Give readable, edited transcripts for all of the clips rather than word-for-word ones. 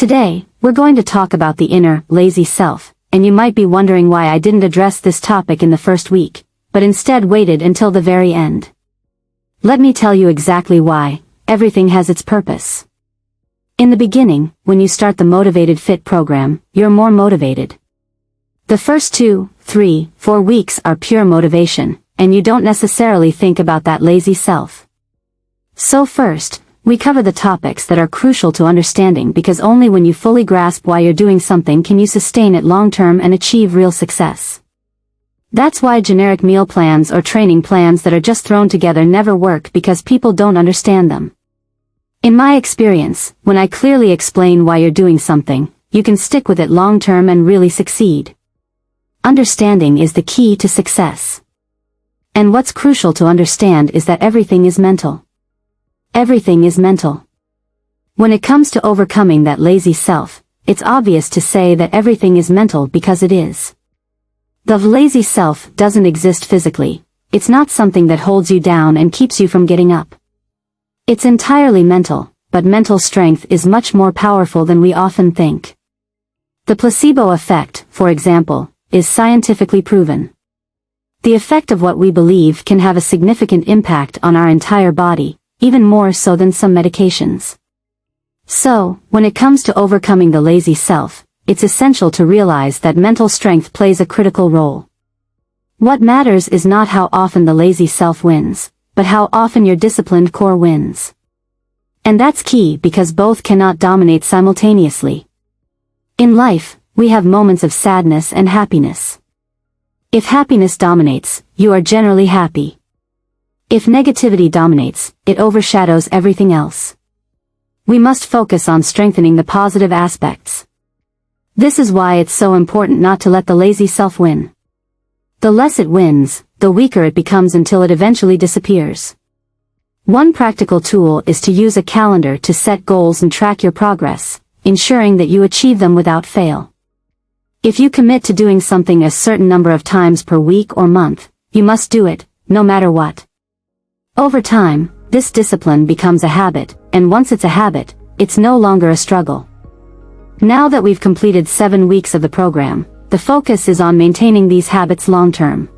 Today, we're going to talk about the inner, lazy self, and you might be wondering why I didn't address this topic in the first week, but instead waited until the very end. Let me tell you exactly why. Everything has its purpose. In the beginning, when you start the MotivatedFit program, you're more motivated. The first 2, 3, 4 weeks are pure motivation, and you don't necessarily think about that lazy self. So first, we cover the topics that are crucial to understanding, because only when you fully grasp why you're doing something can you sustain it long-term and achieve real success. That's why generic meal plans or training plans that are just thrown together never work, because people don't understand them. In my experience, when I clearly explain why you're doing something, you can stick with it long-term and really succeed. Understanding is the key to success. And what's crucial to understand is that everything is mental. Everything is mental. When it comes to overcoming that lazy self, it's obvious to say that everything is mental, because it is. The lazy self doesn't exist physically. It's not something that holds you down and keeps you from getting up. It's entirely mental, but mental strength is much more powerful than we often think. The placebo effect, for example, is scientifically proven. The effect of what we believe can have a significant impact on our entire body, even more so than some medications. So, when it comes to overcoming the lazy self, it's essential to realize that mental strength plays a critical role. What matters is not how often the lazy self wins, but how often your disciplined core wins. And that's key, because both cannot dominate simultaneously. In life, we have moments of sadness and happiness. If happiness dominates, you are generally happy. If negativity dominates, it overshadows everything else. We must focus on strengthening the positive aspects. This is why it's so important not to let the lazy self win. The less it wins, the weaker it becomes, until it eventually disappears. One practical tool is to use a calendar to set goals and track your progress, ensuring that you achieve them without fail. If you commit to doing something a certain number of times per week or month, you must do it, no matter what. Over time, this discipline becomes a habit, and once it's a habit, it's no longer a struggle. Now that we've completed 7 weeks of the program, the focus is on maintaining these habits long-term.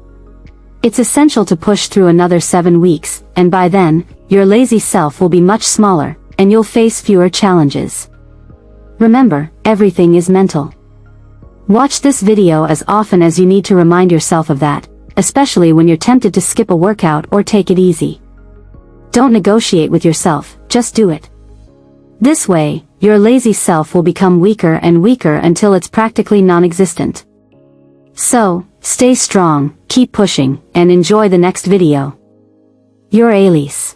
It's essential to push through another 7 weeks, and by then, your lazy self will be much smaller, and you'll face fewer challenges. Remember, everything is mental. Watch this video as often as you need to remind yourself of that, especially when you're tempted to skip a workout or take it easy. Don't negotiate with yourself, just do it. This way, your lazy self will become weaker and weaker until it's practically non-existent. So, stay strong, keep pushing, and enjoy the next video. Your Elise.